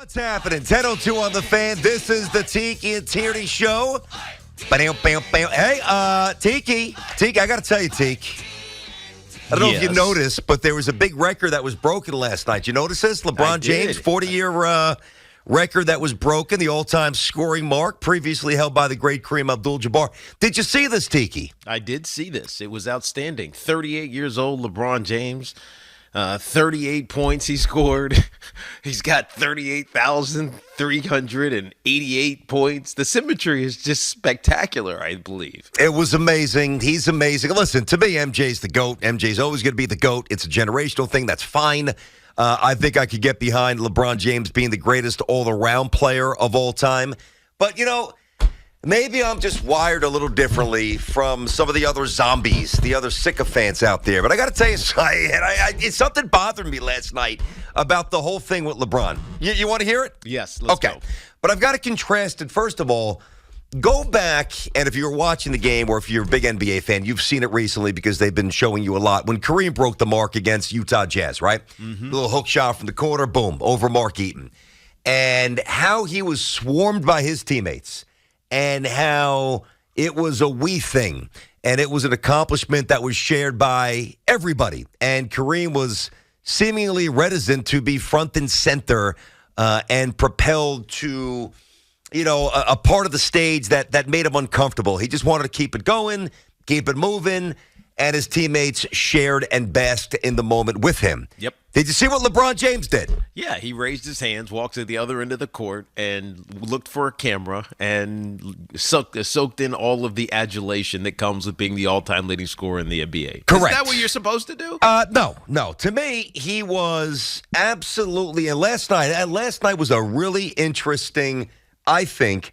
What's happening? 10:02 on the Fan. This is the Tiki and Tierney Show. Hey, Tiki, I got to tell you, Tiki. I don't know if you noticed, but there was a big record that was broken last night. You notice this? LeBron James, 40-year record that was broken, the all-time scoring mark, previously held by the great Kareem Abdul-Jabbar. Did you see this, Tiki? I did see this. It was outstanding. 38 years old, LeBron James. 38 points he scored. He's got 38,388 points. The symmetry is just spectacular, I believe. It was amazing. He's amazing. Listen, to me, MJ's the GOAT. MJ's always going to be the GOAT. It's a generational thing. That's fine. I think I could get behind LeBron James being the greatest all-around player of all time. But, you know, maybe I'm just wired a little differently from some of the other zombies, the other sycophants out there. But I got to tell you, it's something bothered me last night about the whole thing with LeBron. You want to hear it? Yes, let's go. But I've got to contrast it. First of all, go back, and if you were watching the game or if you're a big NBA fan, you've seen it recently because they've been showing you a lot. When Kareem broke the mark against Utah Jazz, right? Mm-hmm. Little hook shot from the corner, boom, over Mark Eaton. And how he was swarmed by his teammates. And how it was a we thing. And it was an accomplishment that was shared by everybody. And Kareem was seemingly reticent to be front and center and propelled to, you know, a part of the stage that made him uncomfortable. He just wanted to keep it going, keep it moving. And his teammates shared and basked in the moment with him. Yep. Did you see what LeBron James did? Yeah, he raised his hands, walked to the other end of the court, and looked for a camera and soaked in all of the adulation that comes with being the all-time leading scorer in the NBA. Correct. Is that what you're supposed to do? No. To me, he was absolutely. And last night was a really interesting, I think,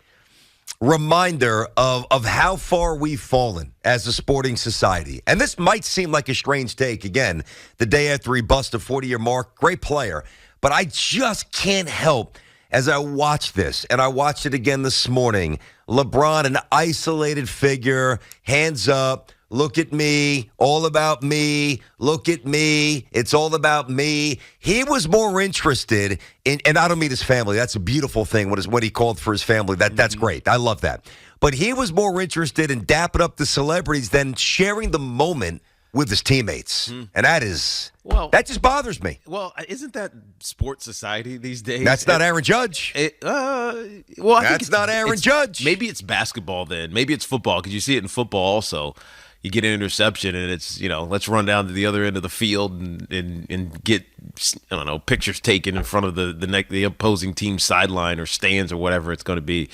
reminder of how far we've fallen as a sporting society. And this might seem like a strange take, again, the day after he bust a 40-year mark, great player. But I just can't help, as I watch this, and I watched it again this morning, LeBron, an isolated figure, hands up, look at me, all about me, look at me, it's all about me. He was more interested in, and I don't mean his family, that's a beautiful thing, when he called for his family, that's great, I love that. But he was more interested in dapping up the celebrities than sharing the moment with his teammates. And that just bothers me. Well, isn't that sports society these days? That's not Aaron Judge. I That's not Aaron Judge. Maybe it's basketball then. Maybe it's football, because you see it in football also. You get an interception, and it's, let's run down to the other end of the field and get, I don't know, pictures taken in front of the opposing team's sideline or stands or whatever it's going to be.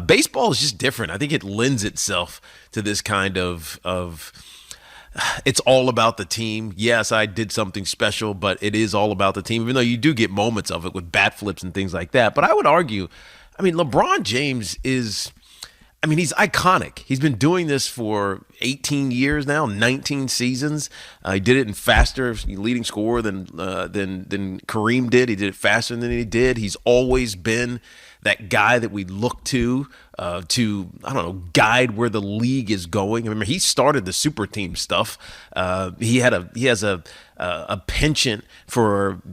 Baseball is just different. I think it lends itself to this kind of it's all about the team. Yes, I did something special, but it is all about the team, even though you do get moments of it with bat flips and things like that. But I would argue, LeBron James he's iconic. He's been doing this for 18 years now, 19 seasons. He did it in faster, leading scorer than Kareem did. He did it faster than he did. He's always been that guy that we look to guide where the league is going. I remember he started the super team stuff. He has a penchant for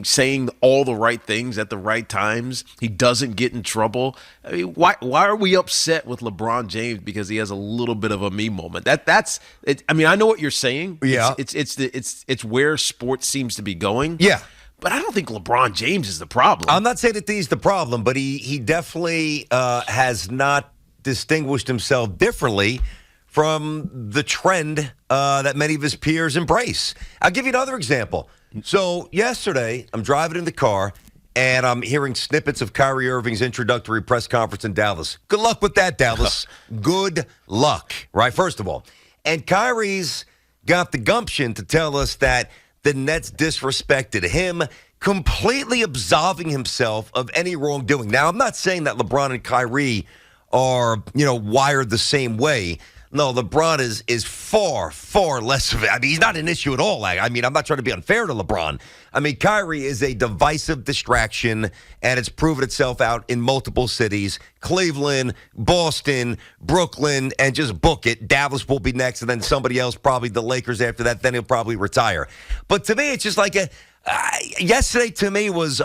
saying all the right things at the right times. He doesn't get in trouble. Why are we upset with LeBron James because he has a little bit of a me moment? That's it. I know what you're saying. Yeah, it's where sports seems to be going. Yeah. But I don't think LeBron James is the problem. I'm not saying that he's the problem, but he definitely has not distinguished himself differently from the trend that many of his peers embrace. I'll give you another example. So yesterday, I'm driving in the car, and I'm hearing snippets of Kyrie Irving's introductory press conference in Dallas. Good luck with that, Dallas. Good luck, right? First of all. And Kyrie's got the gumption to tell us that the Nets disrespected him, completely absolving himself of any wrongdoing. Now, I'm not saying that LeBron and Kyrie are, wired the same way. No, LeBron is far, far less of it. He's not an issue at all. I'm not trying to be unfair to LeBron. Kyrie is a divisive distraction, and it's proven itself out in multiple cities. Cleveland, Boston, Brooklyn, and just book it. Dallas will be next, and then somebody else, probably the Lakers after that. Then he'll probably retire. But to me, it's just like yesterday to me was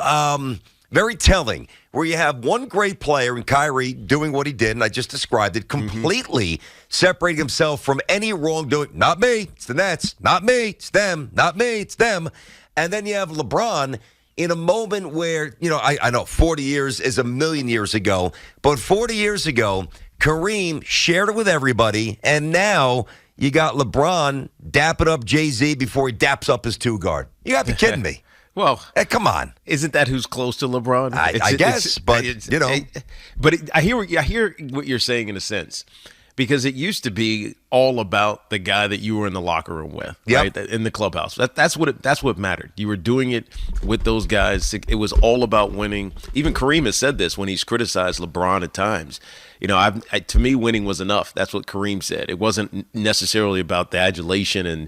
Very telling, where you have one great player in Kyrie doing what he did, and I just described it, completely separating himself from any wrongdoing. Not me, it's the Nets. Not me, it's them. Not me, it's them. And then you have LeBron in a moment where, I know 40 years is a million years ago, but 40 years ago, Kareem shared it with everybody, and now you got LeBron dapping up Jay-Z before he daps up his two-guard. You got to be kidding me. Well, hey, come on. Isn't that who's close to LeBron? I guess, but. I hear what you're saying in a sense, because it used to be all about the guy that you were in the locker room with, right? In the clubhouse. That's what mattered. You were doing it with those guys. It was all about winning. Even Kareem has said this when he's criticized LeBron at times. To me, winning was enough. That's what Kareem said. It wasn't necessarily about the adulation and,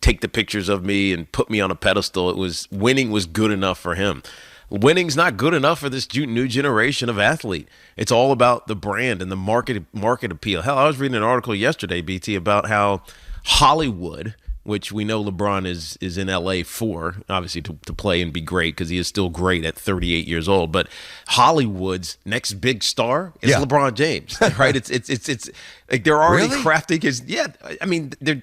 take the pictures of me and put me on a pedestal. It was winning was good enough for him. Winning's not good enough for this new generation of athlete. It's all about the brand and the market appeal. Hell, I was reading an article yesterday, BT, about how Hollywood, which we know LeBron is in L.A. for, obviously to play and be great because he is still great at 38 years old. But Hollywood's next big star is LeBron James, right? It's like they're already crafting his. Yeah, I mean, this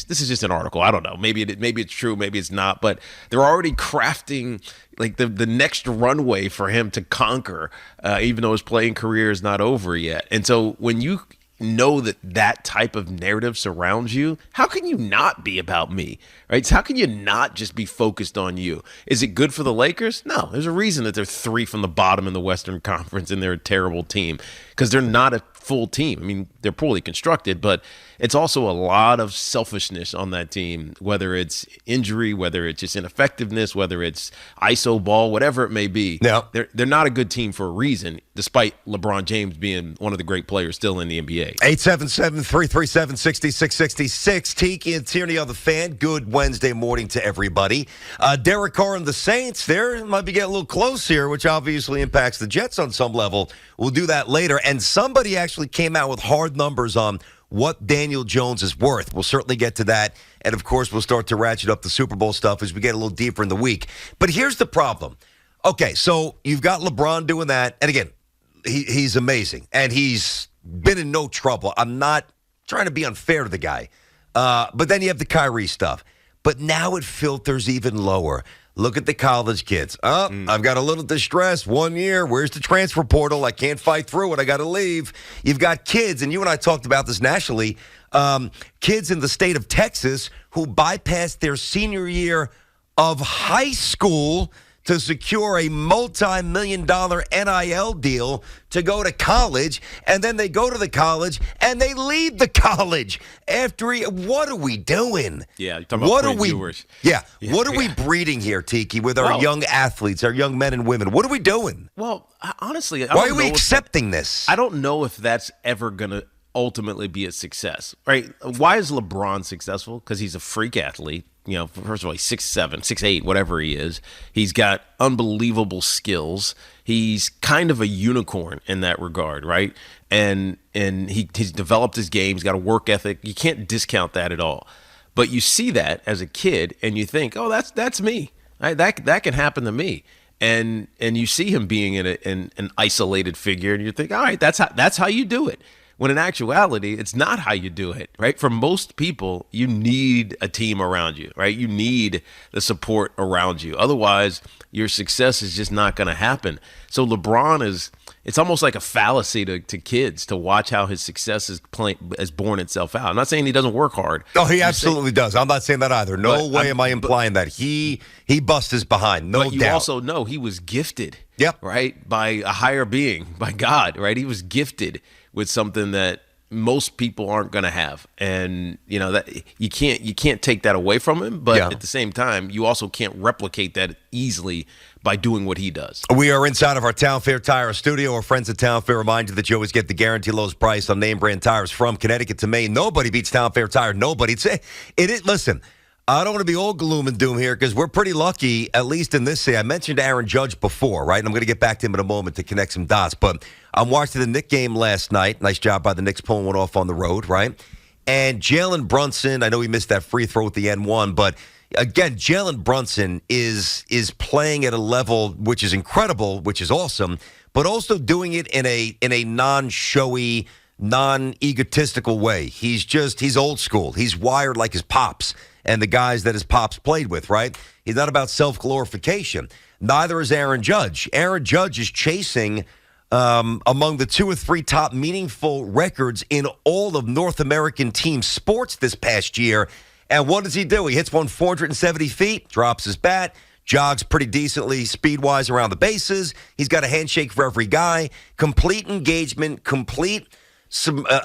is just an article. I don't know. Maybe it's true. Maybe it's not. But they're already crafting like the next runway for him to conquer, even though his playing career is not over yet. And so when you know that type of narrative surrounds you, how can you not be about me, right? So how can you not just be focused on you? Is it good for the Lakers? No, there's a reason that they're 3 from the bottom in the Western Conference and they're a terrible team because they're not a full team. I mean, they're poorly constructed, but it's also a lot of selfishness on that team, whether it's injury, whether it's just ineffectiveness, whether it's ISO ball, whatever it may be. No. They're not a good team for a reason, despite LeBron James being one of the great players still in the NBA. 877-337-6666. Tiki and Tierney on the Fan. Good Wednesday morning to everybody. Derek Carr and the Saints, there might be getting a little close here, which obviously impacts the Jets on some level. We'll do that later. And somebody actually came out with hard numbers on what Daniel Jones is worth. We'll certainly get to that. And, of course, we'll start to ratchet up the Super Bowl stuff as we get a little deeper in the week. But here's the problem. Okay, so you've got LeBron doing that. And, again, he's amazing. And he's been in no trouble. I'm not trying to be unfair to the guy. But then you have the Kyrie stuff. But now it filters even lower. Look at the college kids. I've got a little distress. 1 year. Where's the transfer portal? I can't fight through it. I got to leave. You've got kids, and you and I talked about this nationally, kids in the state of Texas who bypassed their senior year of high school to secure a multi-million-dollar NIL deal to go to college, and then they go to the college, and they leave the college after what are we doing? Yeah, you're talking about viewers. What are we breeding here, Tiki, with our young athletes, our young men and women? What are we doing? Well, honestly, why are we accepting this? I don't know if that's ever going to ultimately be a success, right? Why is LeBron successful? Because he's a freak athlete. First of all, he's 6'7", 6'8", whatever he is. He's got unbelievable skills. He's kind of a unicorn in that regard, right? And he's developed his game. He's got a work ethic. You can't discount that at all. But you see that as a kid, and you think, oh, that's me. That can happen to me. And you see him being an isolated figure, and you think, all right, that's how you do it. When in actuality, it's not how you do it, right? For most people, you need a team around you, right? You need the support around you. Otherwise, your success is just not going to happen. So LeBron it's almost like a fallacy to kids to watch how his success has borne itself out. I'm not saying he doesn't work hard. No, he absolutely does. I'm not saying that either. No way am I implying that. He busts his behind, no doubt. But you also know he was gifted, right, by a higher being, by God, right? He was gifted with something that most people aren't going to have, and that you can't take that away from him. But at the same time, you also can't replicate that easily by doing what he does. We are inside of our Town Fair Tire studio. Our friends at Town Fair remind you that you always get the guaranteed lowest price on name brand tires from Connecticut to Maine. Nobody beats Town Fair Tire. Nobody. Listen, I don't want to be all gloom and doom here because we're pretty lucky, at least in this city. I mentioned Aaron Judge before, right? And I'm going to get back to him in a moment to connect some dots. But I'm watching the Knicks game last night. Nice job by the Knicks pulling one off on the road, right? And Jalen Brunson, I know he missed that free throw at the end one, but again, Jalen Brunson is playing at a level which is incredible, which is awesome, but also doing it in a non-showy, non-egotistical way. He's old school. He's wired like his pops and the guys that his pops played with, right? He's not about self-glorification. Neither is Aaron Judge. Aaron Judge is chasing among the 2 or 3 top meaningful records in all of North American team sports this past year. And what does he do? He hits one 470 feet, drops his bat, jogs pretty decently speed-wise around the bases. He's got a handshake for every guy. Complete engagement, complete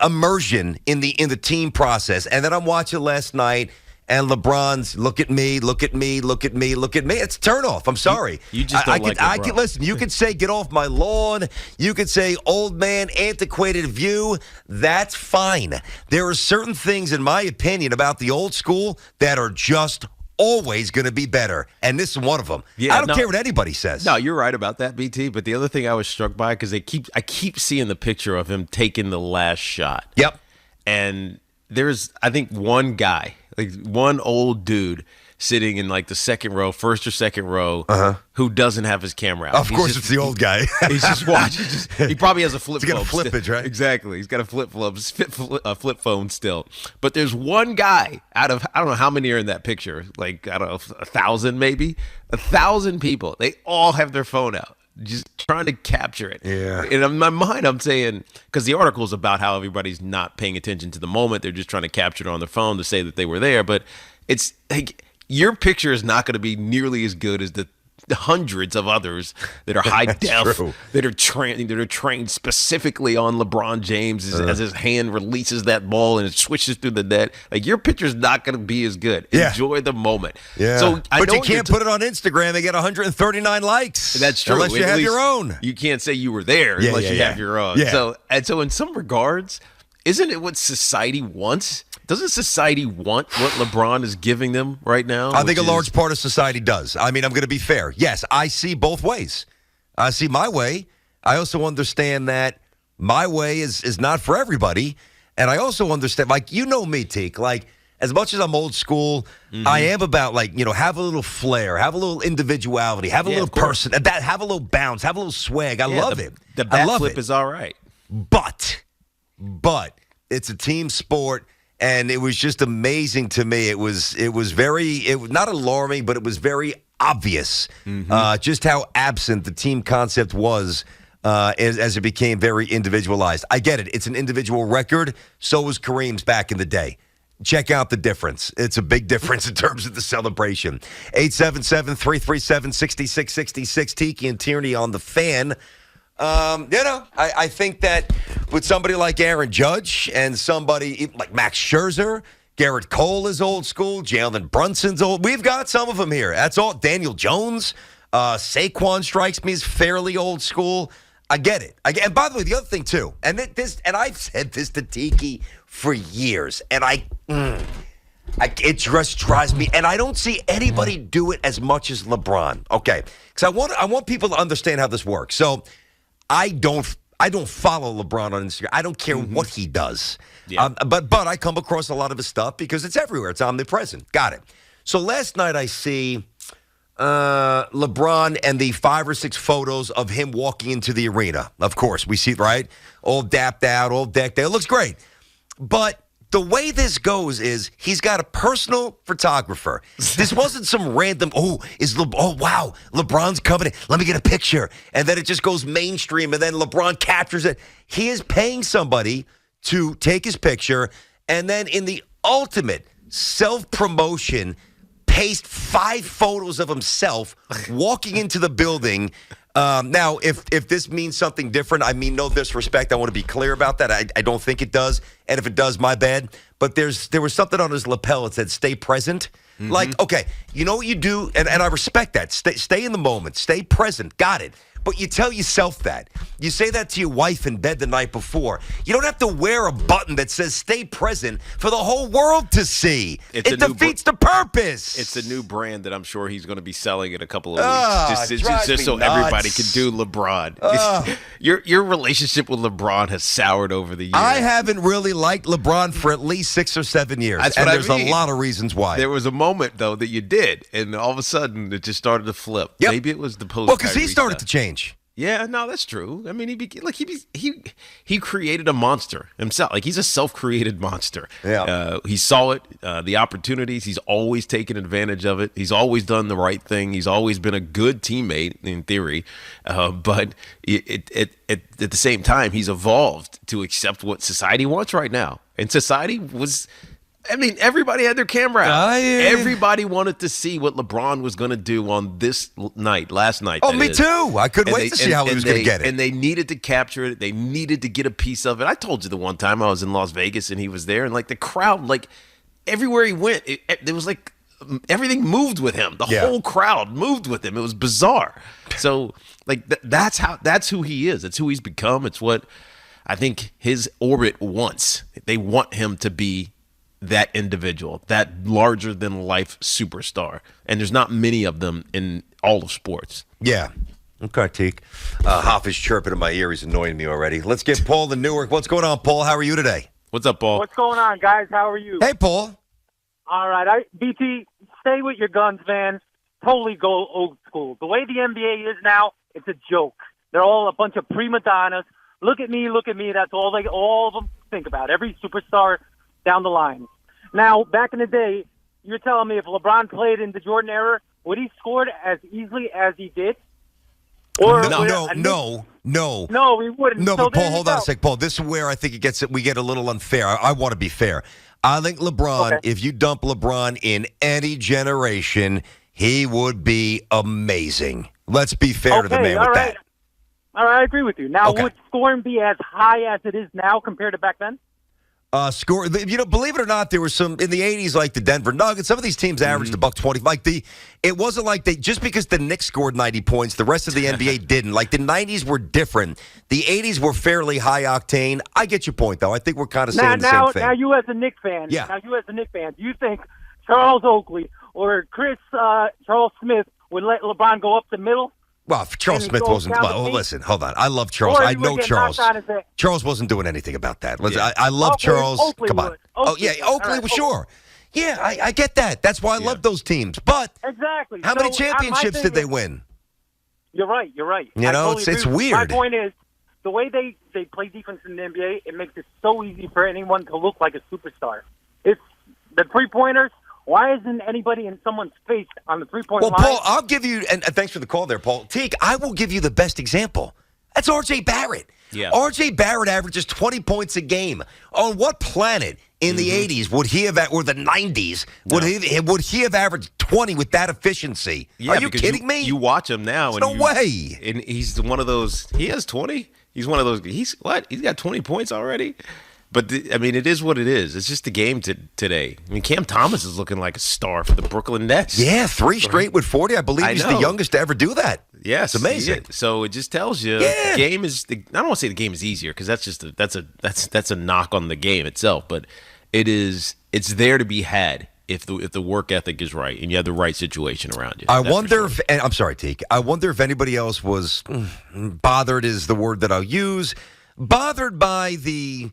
immersion in the team process. And then I'm watching last night, and LeBron's look at me, look at me, look at me, look at me. It's a turnoff. I'm sorry. You just don't like LeBron. Listen, you could say get off my lawn. You could say old man, antiquated view. That's fine. There are certain things, in my opinion, about the old school that are just always going to be better. And this is one of them. I don't care what anybody says. No, you're right about that, BT. But the other thing I was struck by, because I keep seeing the picture of him taking the last shot. Yep. And there's, I think, one guy, like one old dude sitting in like the first or second row, who doesn't have his camera out. Of course, it's the old guy. He's just watching. He probably has a flip phone. He's got a flippage, right? Exactly. He's got a flip phone still. But there's one guy out of, I don't know how many are in that picture, like, I don't know, 1,000 maybe? 1,000 people. They all have their phone out, just trying to capture it. Yeah. And in my mind, I'm saying, because the article is about how everybody's not paying attention to the moment. They're just trying to capture it on their phone to say that they were there. But it's like, your picture is not going to be nearly as good as the hundreds of others that are high def, that are trained specifically on LeBron James as his hand releases that ball and it switches through the net. Like, your picture's not going to be as good. Yeah. Enjoy the moment. Yeah. So but you can't put it on Instagram. They get 139 likes. That's true. Unless you have your own. You can't say you were there unless you have your own. Yeah. So in some regards, isn't it what society wants? Doesn't society want what LeBron is giving them right now? I think a large part of society does. I mean, I'm going to be fair. Yes, I see both ways. I see my way. I also understand that my way is not for everybody. And I also understand, like, you know me, Teak, like, as much as I'm old school, I am about, like, have a little flair, have a little individuality, have a little person, have a little bounce, have a little swag. I love it. The bat flip is all right. But it's a team sport. And it was just amazing to me. It was not alarming, but it was very obvious just how absent the team concept was as it became very individualized. I get it. It's an individual record. So was Kareem's back in the day. Check out the difference. It's a big difference in terms of the celebration. 877-337-6666. Tiki and Tierney on the Fan. I think that with somebody like Aaron Judge and somebody like Max Scherzer, Garrett Cole is old school, Jalen Brunson's old. We've got some of them here. That's all. Daniel Jones, Saquon strikes me as fairly old school. I get it. And by the way, the other thing too, and I've said this to Tiki for years, and it just drives me, and I don't see anybody do it as much as LeBron. Okay, because I want people to understand how this works. So. I don't follow LeBron on Instagram. I don't care what he does. Yeah. But I come across a lot of his stuff because it's everywhere. It's omnipresent. Got it. So last night I see LeBron and the 5 or 6 photos of him walking into the arena. Of course, we see it, right? All dapped out, all decked out. It looks great. But the way this goes is he's got a personal photographer. This wasn't some random, wow, LeBron's coming in. Let me get a picture. And then it just goes mainstream, and then LeBron captures it. He is paying somebody to take his picture, and then in the ultimate self-promotion, paste 5 photos of himself walking into the building. Now, if this means something different, I mean no disrespect. I want to be clear about that. I don't think it does. And if it does, my bad. But there was something on his lapel that said, stay present. Like, okay, you know what you do? And I respect that. Stay in the moment. Stay present. Got it. but you tell yourself that. You say that to your wife in bed the night before. You don't have to wear a button that says stay present for the whole world to see. It defeats the purpose. It's a new brand that I'm sure he's going to be selling in a couple of weeks. Just so everybody can do LeBron. Your relationship with LeBron has soured over the years. I haven't really liked LeBron for at least 6 or 7 years. And there's a lot of reasons why. There was a moment, though, that you did, and all of a sudden it just started to flip. Yep. Maybe it was the post. Well, because he started to change. Yeah, no, that's true. I mean, he created a monster himself. Like, he's a self-created monster. Yeah. He saw it, the opportunities. He's always taken advantage of it. He's always done the right thing. He's always been a good teammate in theory. But at the same time, he's evolved to accept what society wants right now. And society was. I mean, everybody had their camera out. Everybody wanted to see what LeBron was going to do on this night, last night. Oh, me too. I couldn't wait to see how he was going to get it. And they needed to capture it. They needed to get a piece of it. I told you the one time I was in Las Vegas and he was there, and like the crowd, like everywhere he went, it was like everything moved with him. The whole crowd moved with him. It was bizarre. So, like that's who he is. It's who he's become. It's what I think his orbit wants. They want him to be that individual, that larger than life superstar. And there's not many of them in all of sports. Yeah. Okay, Teak. Hoff is chirping in my ear. He's annoying me already. Let's get Paul in Newark. What's going on, Paul? How are you today? What's up, Paul? What's going on, guys? How are you? Hey, Paul. All right. BT, stay with your guns, man. Totally go old school. The way the NBA is now, it's a joke. They're all a bunch of prima donnas. Look at me. That's all of them think about. Every superstar down the line. Now, back in the day, you're telling me if LeBron played in the Jordan era, would he scored as easily as he did? Or no. No, he wouldn't. No, so but Paul, hold on a sec. Paul, this is where I think we get a little unfair. I want to be fair. I think LeBron, if you dump LeBron in any generation, he would be amazing. Let's be fair to the man with that. All right, I agree with you. Now, would scoring be as high as it is now compared to back then? Believe it or not, there were some in the 80s, like the Denver Nuggets. Some of these teams averaged $120. Like it wasn't like just because the Knicks scored 90 points, the rest of the NBA didn't. Like the 90s were different. The 80s were fairly high octane. I get your point, though. I think we're kind of saying the same thing. Now, you as a Knicks fan, do you think Charles Oakley or Charles Smith would let LeBron go up the middle? Well, Charles Smith wasn't. Well, listen, hold on. I love Charles. I know Charles. Charles wasn't doing anything about that. I love Charles. Come on. Oakley was sure. Yeah, I get that. That's why I love those teams. But exactly. How many championships did they win? You're right. It's weird. My point is, the way they play defense in the NBA, it makes it so easy for anyone to look like a superstar. It's the three-pointers. Why isn't anybody in someone's face on the three-point line? Well, Paul, I'll give you, and thanks for the call there, Paul. Teak, I will give you the best example. That's R.J. Barrett. Yeah. R.J. Barrett averages 20 points a game. On what planet in the 80s would he have, or the 90s, would he have averaged 20 with that efficiency? Yeah, are you kidding me? You watch him now. There's no way. And he's one of those, he has 20? He's one of those, he's got 20 points already? But, it is what it is. It's just the game today. Cam Thomas is looking like a star for the Brooklyn Nets. Yeah, 3 straight with 40. I believe he's the youngest to ever do that. Yes, it's amazing. So it just tells you the game is. I don't want to say the game is easier because that's a knock on the game itself. But it's there to be had if the work ethic is right and you have the right situation around you. I wonder if, and I'm sorry, Teak. I wonder if anybody else was bothered. Is the word that I'll use. Bothered by the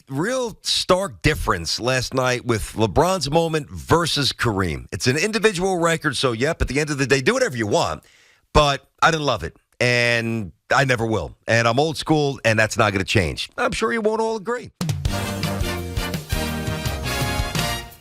real stark difference last night with LeBron's moment versus Kareem. It's an individual record, so at the end of the day, do whatever you want. But I didn't love it, and I never will. And I'm old school, and that's not going to change. I'm sure you won't all agree.